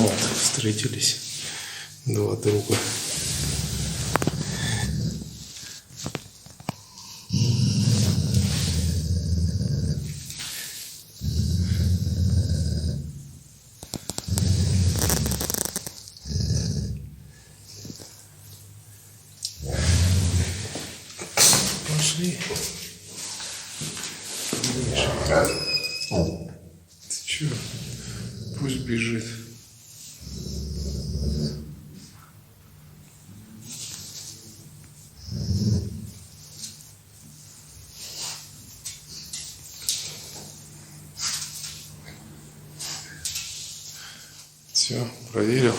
Вот, встретились два друга. Пошли. Ты чё? Пусть бежит. Все, проверил.